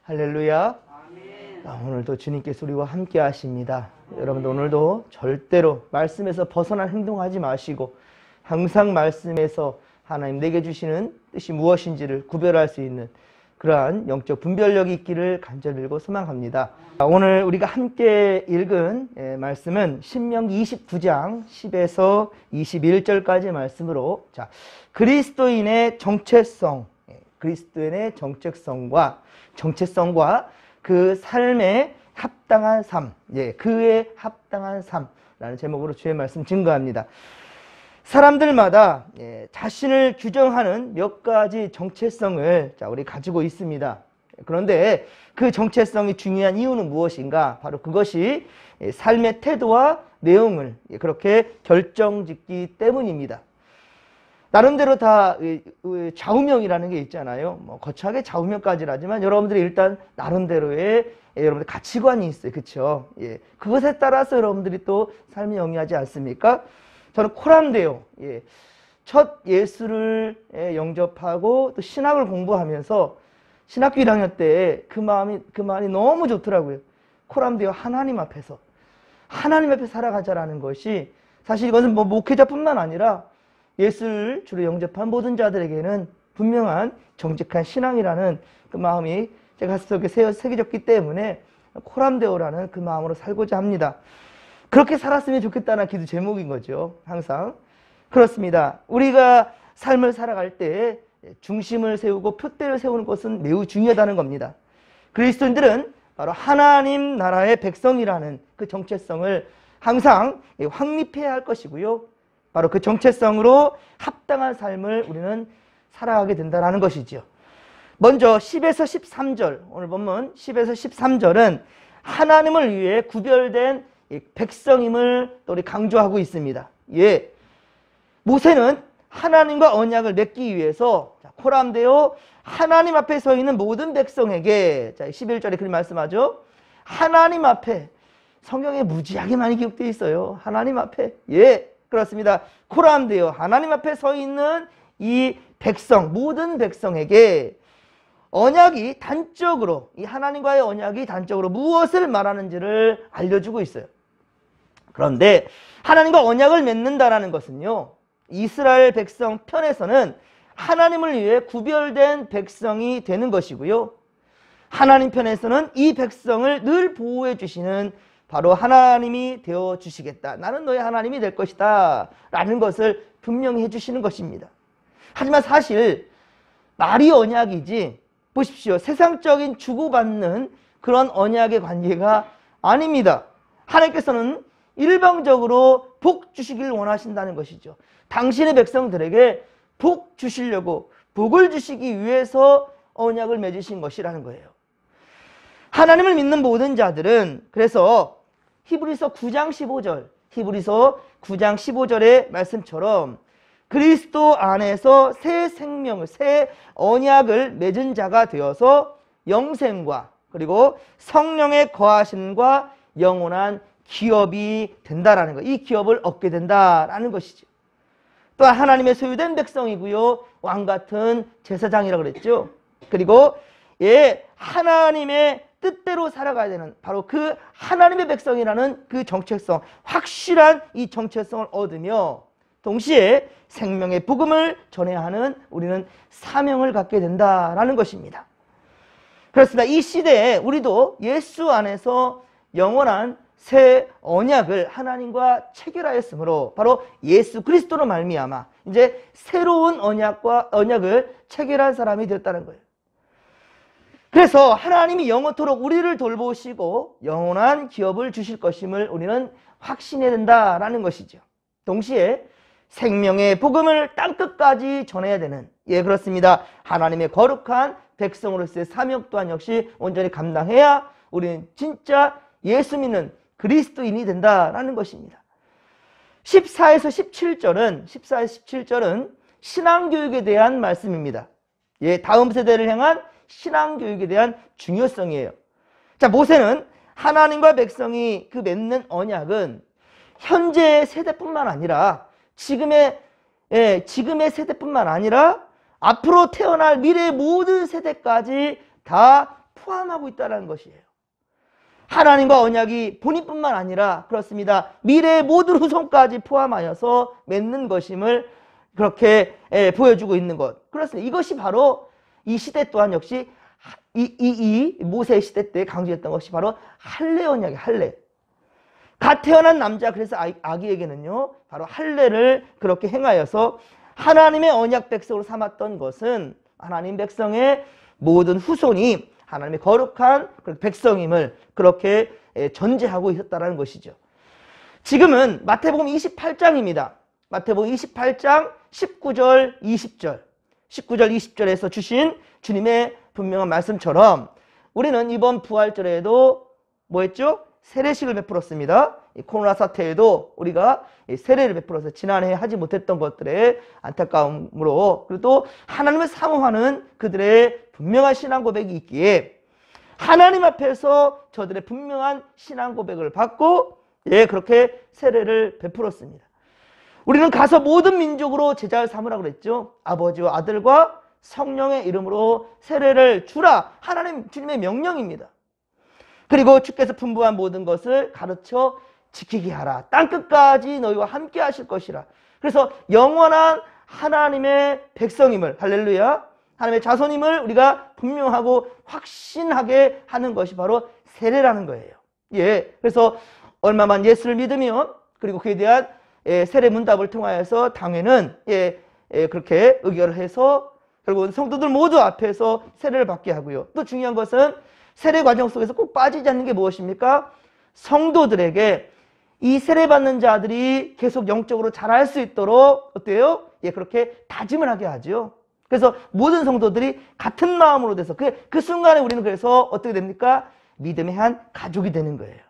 할렐루야. 오늘도 주님께서 우리와 함께 하십니다. 여러분들 오늘도 절대로 말씀에서 벗어난 행동하지 마시고 항상 말씀에서 하나님 내게 주시는 뜻이 무엇인지를 구별할 수 있는 그러한 영적 분별력이 있기를 간절히 빌고 소망합니다. 오늘 우리가 함께 읽은 말씀은 신명기 29장 10에서 21절까지의 말씀으로 그리스도인의 정체성, 그리스도인의 정체성과 그 삶에 합당한 삶, 그의 합당한 삶라는 제목으로 주의 말씀 증거합니다. 사람들마다 자신을 규정하는 몇 가지 정체성을 우리 가지고 있습니다. 그런데 그 정체성이 중요한 이유는 무엇인가? 바로 그것이 삶의 태도와 내용을 그렇게 결정짓기 때문입니다. 나름대로 다 좌우명이라는 게 있잖아요. 거창하게 좌우명까지라지만 여러분들이 일단 나름대로의 여러분들 가치관이 있어요. 그렇죠? 그것에 따라서 여러분들이 또 삶을 영위하지 않습니까? 저는 코람데오, 첫 예수를 영접하고 또 신학을 공부하면서 신학교 1학년 때 그 마음이 너무 좋더라고요. 코람데오 하나님 앞에서 살아가자라는 것이 사실 이것은 목회자뿐만 아니라 예수를 주로 영접한 모든 자들에게는 분명한 정직한 신앙이라는 그 마음이 제 가슴속에 새겨졌기 때문에 코람데오라는 그 마음으로 살고자 합니다. 그렇게 살았으면 좋겠다는 기도 제목인 거죠. 항상 그렇습니다. 우리가 삶을 살아갈 때 중심을 세우고 표대를 세우는 것은 매우 중요하다는 겁니다. 그리스도인들은 바로 하나님 나라의 백성이라는 그 정체성을 항상 확립해야 할 것이고요. 바로 그 정체성으로 합당한 삶을 우리는 살아가게 된다는 것이죠. 먼저 10에서 13절, 오늘 본문 10에서 13절은 하나님을 위해 구별된 백성임을 또 우리 강조하고 있습니다. 모세는 하나님과 언약을 맺기 위해서 코람데오 하나님 앞에 서 있는 모든 백성에게 11절에 그렇게 말씀하죠. 하나님 앞에, 성경에 무지하게 많이 기록되어 있어요. 하나님 앞에. 그렇습니다. 코람데오 하나님 앞에 서 있는 이 백성, 모든 백성에게 언약이 단적으로, 이 하나님과의 언약이 단적으로 무엇을 말하는지를 알려주고 있어요. 그런데 하나님과 언약을 맺는다라는 것은요, 이스라엘 백성 편에서는 하나님을 위해 구별된 백성이 되는 것이고요, 하나님 편에서는 이 백성을 늘 보호해 주시는 바로 하나님이 되어 주시겠다, 나는 너의 하나님이 될 것이다 라는 것을 분명히 해주시는 것입니다. 하지만 사실 말이 언약이지, 보십시오, 세상적인 주고받는 그런 언약의 관계가 아닙니다. 하나님께서는 일방적으로 복 주시길 원하신다는 것이죠. 당신의 백성들에게 복 주시려고, 복을 주시기 위해서 언약을 맺으신 것이라는 거예요. 하나님을 믿는 모든 자들은 그래서 히브리서 9장 15절의 말씀처럼 그리스도 안에서 새 생명을, 새 언약을 맺은 자가 되어서 영생과 그리고 성령의 거하심과 영원한 기업이 된다라는 것, 이 기업을 얻게 된다라는 것이죠. 또한 하나님의 소유된 백성이고요, 왕같은 제사장이라고 그랬죠. 그리고 하나님의 뜻대로 살아가야 되는 바로 그 하나님의 백성이라는 그 정체성, 확실한 이 정체성을 얻으며 동시에 생명의 복음을 전해야 하는 우리는 사명을 갖게 된다라는 것입니다. 그렇습니다. 이 시대에 우리도 예수 안에서 영원한 새 언약을 하나님과 체결하였으므로 바로 예수 그리스도로 말미암아 이제 새로운 언약을 체결한 사람이 되었다는 거예요. 그래서 하나님이 영원토록 우리를 돌보시고 영원한 기업을 주실 것임을 우리는 확신해야 된다라는 것이죠. 동시에 생명의 복음을 땅끝까지 전해야 되는, 그렇습니다, 하나님의 거룩한 백성으로서의 사명 또한 역시 온전히 감당해야 우리는 진짜 예수 믿는 그리스도인이 된다라는 것입니다. 14에서 17절은 신앙교육에 대한 말씀입니다. 다음 세대를 향한 신앙교육에 대한 중요성이에요. 모세는 하나님과 백성이 그 맺는 언약은 현재의 세대뿐만 아니라 지금의 세대뿐만 아니라 앞으로 태어날 미래의 모든 세대까지 다 포함하고 있다는 것이에요. 하나님과 언약이 본인뿐만 아니라 그렇습니다. 미래의 모든 후손까지 포함하여서 맺는 것임을 그렇게 보여주고 있는 것. 그렇습니다. 이것이 바로 이 시대 또한 역시 이 모세 시대 때 강조했던 것이 바로 할례 언약이에요. 할례. 갓 태어난 남자, 그래서 아기에게는요 바로 할례를 그렇게 행하여서 하나님의 언약 백성으로 삼았던 것은 하나님 백성의 모든 후손이 하나님의 거룩한 백성임을 그렇게 전제하고 있었다는 것이죠. 지금은 마태복음 28장입니다. 마태복음 28장 19절 20절 19절 20절에서 주신 주님의 분명한 말씀처럼 우리는 이번 부활절에도 뭐 했죠? 세례식을 베풀었습니다. 이 코로나 사태에도 우리가 세례를 베풀어서 지난해 하지 못했던 것들의 안타까움으로, 그리고 또 하나님을 사모하는 그들의 분명한 신앙 고백이 있기에 하나님 앞에서 저들의 분명한 신앙 고백을 받고 그렇게 세례를 베풀었습니다. 우리는 가서 모든 민족으로 제자를 삼으라고 그랬죠. 아버지와 아들과 성령의 이름으로 세례를 주라. 하나님 주님의 명령입니다. 그리고 주께서 분부한 모든 것을 가르쳐 지키게 하라. 땅끝까지 너희와 함께 하실 것이라. 그래서 영원한 하나님의 백성임을, 할렐루야, 하나님의 자손임을 우리가 분명하고 확신하게 하는 것이 바로 세례라는 거예요. 그래서 얼마만 예수를 믿으면, 그리고 그에 대한 세례 문답을 통하여서 당회는 그렇게 의결을 해서 결국은 성도들 모두 앞에서 세례를 받게 하고요. 또 중요한 것은 세례 과정 속에서 꼭 빠지지 않는 게 무엇입니까? 성도들에게 이 세례받는 자들이 계속 영적으로 자랄 수 있도록 어때요? 그렇게 다짐을 하게 하죠. 그래서 모든 성도들이 같은 마음으로 돼서 그 순간에 우리는 그래서 어떻게 됩니까? 믿음의 한 가족이 되는 거예요.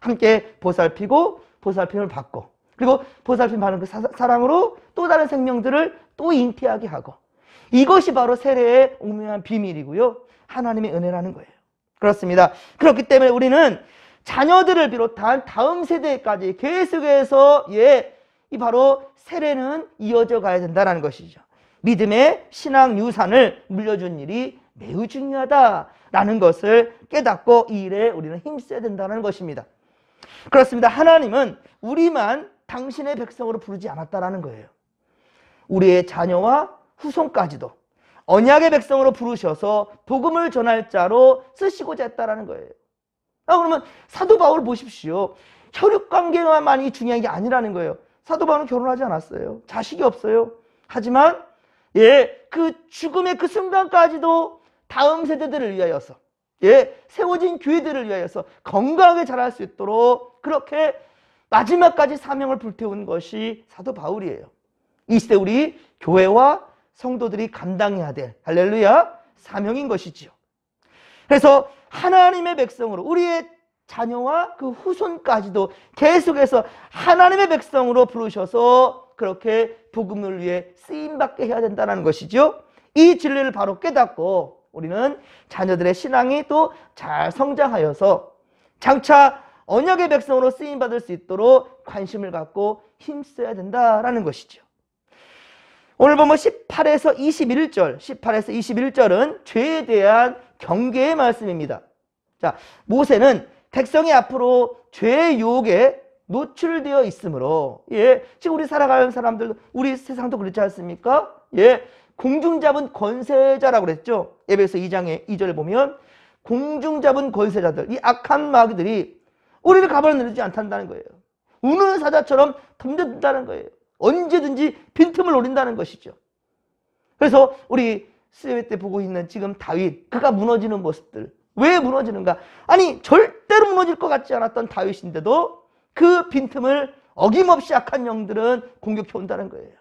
함께 보살피고 보살핌을 받고, 그리고 보살핌 받는 그 사랑으로 또 다른 생명들을 또 잉태하게 하고, 이것이 바로 세례의 오묘한 비밀이고요, 하나님의 은혜라는 거예요. 그렇습니다. 그렇기 때문에 우리는 자녀들을 비롯한 다음 세대까지 계속해서 이 바로 세례는 이어져 가야 된다는 것이죠. 믿음의 신앙 유산을 물려준 일이 매우 중요하다라는 것을 깨닫고 이 일에 우리는 힘써야 된다는 것입니다. 그렇습니다. 하나님은 우리만 당신의 백성으로 부르지 않았다라는 거예요. 우리의 자녀와 후손까지도 언약의 백성으로 부르셔서 복음을 전할 자로 쓰시고자 했다라는 거예요. 그러면 사도 바울 보십시오. 혈육 관계만이 중요한 게 아니라는 거예요. 사도 바울은 결혼하지 않았어요. 자식이 없어요. 하지만 그 죽음의 그 순간까지도 다음 세대들을 위하여서, 세워진 교회들을 위하여서 건강하게 자랄 수 있도록 그렇게 마지막까지 사명을 불태운 것이 사도 바울이에요. 이 시대 우리 교회와 성도들이 감당해야 될, 할렐루야, 사명인 것이지요. 그래서 하나님의 백성으로, 우리의 자녀와 그 후손까지도 계속해서 하나님의 백성으로 부르셔서 그렇게 복음을 위해 쓰임받게 해야 된다는 것이죠. 이 진리를 바로 깨닫고 우리는 자녀들의 신앙이 또 잘 성장하여서 장차 언약의 백성으로 쓰임받을 수 있도록 관심을 갖고 힘써야 된다는 것이죠. 오늘 보면 18에서 21절은 죄에 대한 경계의 말씀입니다. 자, 모세는 백성이 앞으로 죄의 유혹에 노출되어 있으므로, 지금 우리 살아가는 사람들, 우리 세상도 그렇지 않습니까? 공중 잡은 권세자라고 그랬죠. 에베소 2장의 2절을 보면 공중 잡은 권세자들, 이 악한 마귀들이 우리를 가버려내지 않는다는 거예요. 우는 사자처럼 덤벼든다는 거예요. 언제든지 빈틈을 노린다는 것이죠. 그래서 우리 수요일 때 보고 있는 지금 다윗, 그가 무너지는 모습들, 왜 무너지는가? 아니, 절대로 무너질 것 같지 않았던 다윗인데도 그 빈틈을 어김없이 악한 영들은 공격해 온다는 거예요.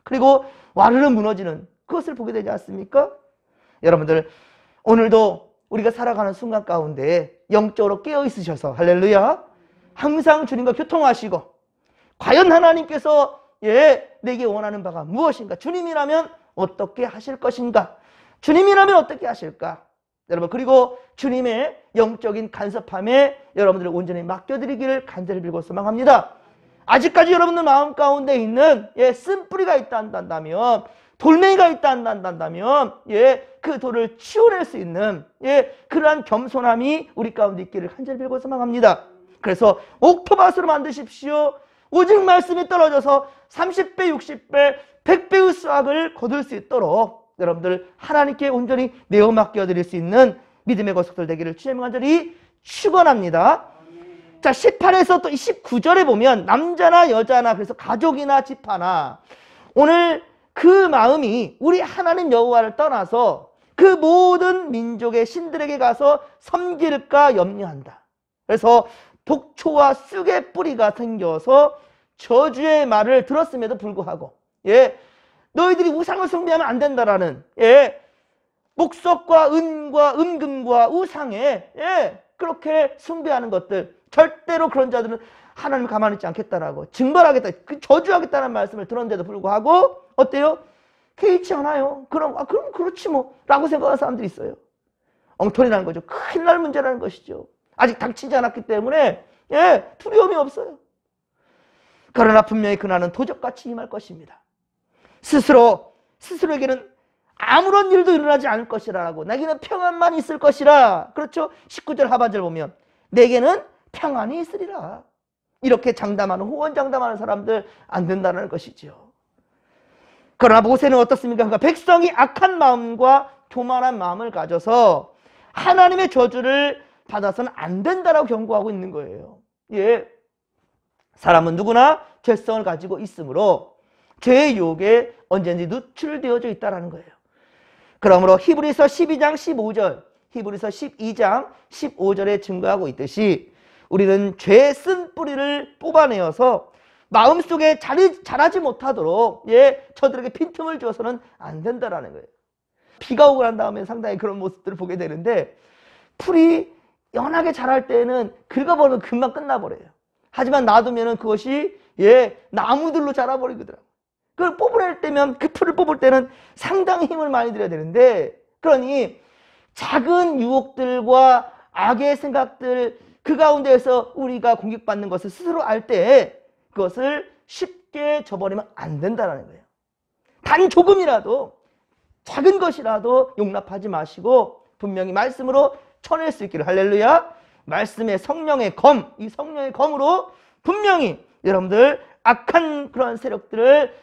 그리고 와르르 무너지는 그것을 보게 되지 않습니까? 여러분들, 오늘도 우리가 살아가는 순간 가운데 영적으로 깨어 있으셔서, 할렐루야, 항상 주님과 교통하시고, 과연 하나님께서 내게 원하는 바가 무엇인가? 주님이라면 어떻게 하실 것인가? 주님이라면 어떻게 하실까? 여러분, 그리고 주님의 영적인 간섭함에 여러분들을 온전히 맡겨드리기를 간절히 빌고 소망합니다. 아직까지 여러분들 마음 가운데 있는 쓴뿌리가 있다 한다면 돌멩이가 있다 한다면 그 돌을 치워낼 수 있는 그러한 겸손함이 우리 가운데 있기를 간절히 빌고 소망합니다. 그래서 옥토밭으로 만드십시오. 오직 말씀이 떨어져서 30배, 60배, 100배의 수확을 거둘 수 있도록 여러분들 하나님께 온전히 내어 맡겨드릴 수 있는 믿음의 거석들 되기를 주님 간절히 축원합니다. 자, 18에서 또 19절에 보면 남자나 여자나 그래서 가족이나 집하나 오늘 그 마음이 우리 하나님 여호와를 떠나서 그 모든 민족의 신들에게 가서 섬길까 염려한다. 그래서 독초와 쑥의 뿌리가 생겨서 저주의 말을 들었음에도 불구하고 너희들이 우상을 숭배하면 안 된다라는 목석과 은과 은금과 우상에 그렇게 숭배하는 것들, 절대로 그런 자들은 하나님 가만히 있지 않겠다라고 징벌하겠다, 저주하겠다는 말씀을 들었는데도 불구하고 어때요? 개의치 않아요. 그럼 그렇지 뭐 라고 생각하는 사람들이 있어요. 엉터리라는 거죠. 큰일 날 문제라는 것이죠. 아직 닥치지 않았기 때문에 두려움이 없어요. 그러나 분명히 그날은 도적같이 임할 것입니다. 스스로에게는 아무런 일도 일어나지 않을 것이라고, 내게는 평안만 있을 것이라. 그렇죠? 19절 하반절 보면 내게는 평안이 있으리라. 이렇게 장담하는, 호언장담하는 사람들 안 된다는 것이죠. 그러나 모세는 어떻습니까? 그러니까 백성이 악한 마음과 교만한 마음을 가져서 하나님의 저주를 받아서는 안 된다라고 경고하고 있는 거예요. 사람은 누구나 죄성을 가지고 있으므로 죄의 유혹에 언제든지 노출되어져 있다는 거예요. 그러므로 히브리서 12장 15절, 히브리서 12장 15절에 증거하고 있듯이 우리는 죄의 쓴 뿌리를 뽑아내어서 마음속에 자라지 못하도록 저들에게 빈틈을 주어서는 안 된다는 거예요. 비가 오고 난 다음에 상당히 그런 모습들을 보게 되는데, 풀이 연하게 자랄 때는 긁어버리면 금방 끝나버려요. 하지만 놔두면 그것이 나무들로 자라버리거든요. 그걸 뽑아낼 때면, 그 풀을 뽑을 때는 상당히 힘을 많이 들여야 되는데, 그러니 작은 유혹들과 악의 생각들 그 가운데에서 우리가 공격받는 것을 스스로 알 때 그것을 쉽게 저버리면 안 된다는 거예요. 단 조금이라도, 작은 것이라도 용납하지 마시고 분명히 말씀으로 쳐낼 수 있기를. 할렐루야. 말씀의 성령의 검, 이 성령의 검으로 분명히 여러분들 악한 그런 세력들을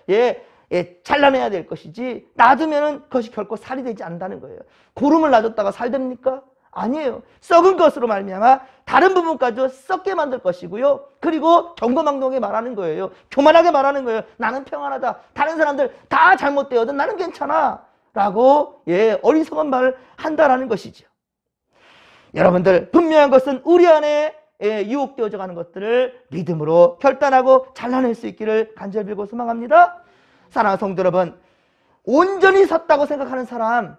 잘라내야 될 것이지, 놔두면 그것이 결코 살이 되지 않는다는 거예요. 고름을 놔뒀다가 살 됩니까? 아니에요. 썩은 것으로 말미암아 다른 부분까지도 썩게 만들 것이고요. 그리고 경거망동하게 말하는 거예요. 교만하게 말하는 거예요. 나는 평안하다. 다른 사람들 다 잘못되어도 나는 괜찮아. 라고 어리석은 말을 한다라는 것이죠. 여러분들, 분명한 것은 우리 안에 유혹되어져 가는 것들을 믿음으로 결단하고 잘라낼 수 있기를 간절히 빌고 소망합니다. 사랑하는 성도 여러분, 온전히 섰다고 생각하는 사람,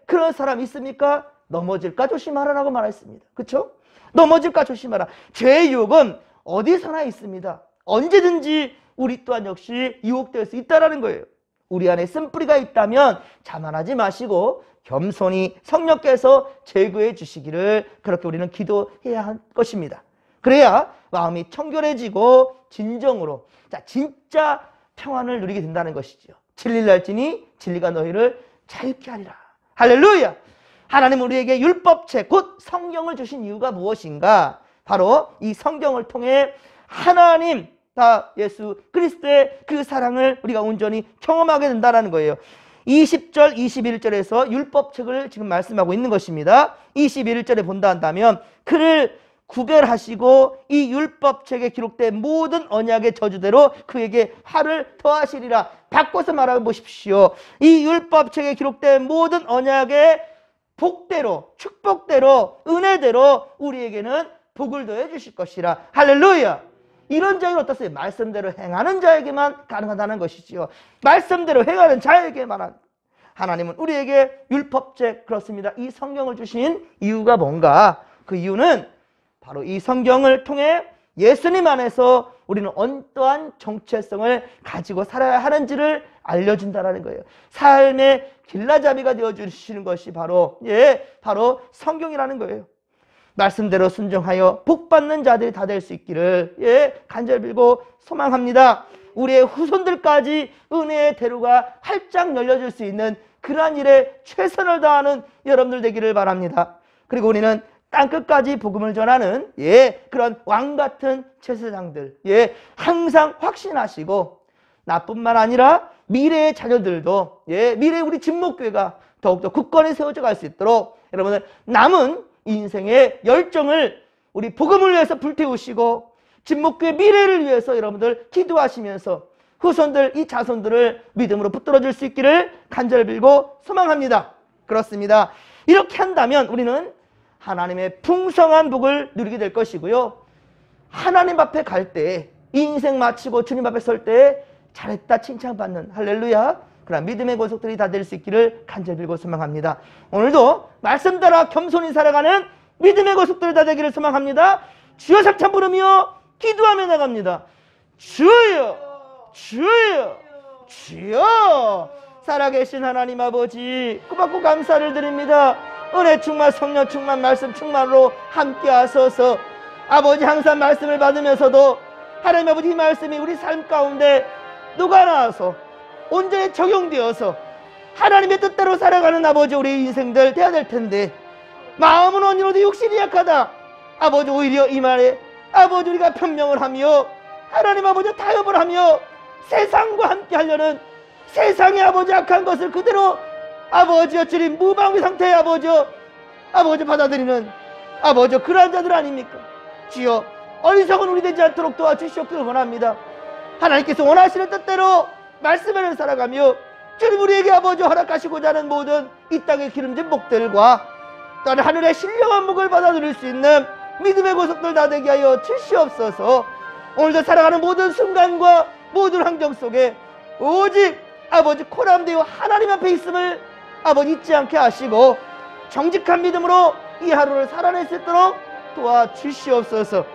그런 사람 있습니까? 넘어질까 조심하라라고 말했습니다. 그렇죠? 넘어질까 조심하라. 죄의 유혹은 어디서나 있습니다. 언제든지 우리 또한 역시 유혹될 수 있다는 거예요. 우리 안에 쓴뿌리가 있다면 자만하지 마시고 겸손히 성령께서 제거해 주시기를 그렇게 우리는 기도해야 할 것입니다. 그래야 마음이 청결해지고 진정으로 진짜 평안을 누리게 된다는 것이죠. 진리를 알지니 진리가 너희를 자유케 하리라. 할렐루야. 하나님 우리에게 율법책 곧 성경을 주신 이유가 무엇인가? 바로 이 성경을 통해 하나님 예수 그리스도의 그 사랑을 우리가 온전히 경험하게 된다는 거예요. 20절, 21절에서 율법책을 지금 말씀하고 있는 것입니다. 21절에 본다 한다면 그를 구별하시고 이 율법책에 기록된 모든 언약의 저주대로 그에게 화를 더하시리라. 바꿔서 말해 보십시오. 이 율법책에 기록된 모든 언약의 복대로, 축복대로, 은혜대로 우리에게는 복을 더해 주실 것이라. 할렐루야. 이런 자에게 어떻습니까? 말씀대로 행하는 자에게만 가능하다는 것이지요. 말씀대로 행하는 자에게만. 하나님은 우리에게 율법책, 그렇습니다, 이 성경을 주신 이유가 뭔가? 그 이유는 바로 이 성경을 통해 예수님 안에서 우리는 어떠한 정체성을 가지고 살아야 하는지를 알려준다는 거예요. 삶의 길라잡이가 되어주시는 것이 바로 성경이라는 거예요. 말씀대로 순종하여 복받는 자들이 다 될 수 있기를 간절히 빌고 소망합니다. 우리의 후손들까지 은혜의 대로가 활짝 열려질 수 있는 그러한 일에 최선을 다하는 여러분들 되기를 바랍니다. 그리고 우리는 땅끝까지 복음을 전하는 그런 왕같은 제사장들 항상 확신하시고 나뿐만 아니라 미래의 자녀들도 미래의 우리 진목교회가 더욱더 굳건히 세워져 갈 수 있도록 여러분들 남은 인생의 열정을 우리 복음을 위해서 불태우시고 진목교회 미래를 위해서 여러분들 기도하시면서 후손들 이 자손들을 믿음으로 붙들어 줄 수 있기를 간절히 빌고 소망합니다. 그렇습니다. 이렇게 한다면 우리는 하나님의 풍성한 복을 누리게 될 것이고요. 하나님 앞에 갈 때 인생 마치고 주님 앞에 설 때 잘했다 칭찬받는 할렐루야 그런 믿음의 고속들이 다 될 수 있기를 간절히 빌고 소망합니다. 오늘도 말씀 따라 겸손히 살아가는 믿음의 고속들이 다 되기를 소망합니다. 주여 삼참 부르며 기도하며 나갑니다. 주여 주여 주여 살아계신 하나님 아버지 고맙고 감사를 드립니다. 은혜 충만 성령 충만 말씀 충만으로 함께 하소서. 아버지 항상 말씀을 받으면서도 하나님 아버지 이 말씀이 우리 삶 가운데 녹아나와서 온전히 적용되어서 하나님의 뜻대로 살아가는 아버지 우리 인생들 돼야 될 텐데 마음은 언제로도 육신이 약하다. 아버지 오히려 이 말에 아버지 우리가 변명을 하며 하나님 아버지 타협을 하며 세상과 함께 하려는 세상의 아버지 악한 것을 그대로 아버지여 주님 무방비 상태의 아버지 받아들이는 아버지 그러한 자들 아닙니까? 주여 어리석은 우리 되지 않도록 도와주시옵기를 원합니다. 하나님께서 원하시는 뜻대로 말씀을 살아가며 주님 우리에게 아버지 허락하시고자 하는 모든 이 땅의 기름진 복들과 또한 하늘의 신령한 복을 받아 누릴 수 있는 믿음의 고속들 다 되게 하여 주시옵소서. 오늘도 살아가는 모든 순간과 모든 환경 속에 오직 아버지 코람되어 하나님 앞에 있음을 아버지 잊지 않게 하시고 정직한 믿음으로 이 하루를 살아낼 수 있도록 도와주시옵소서.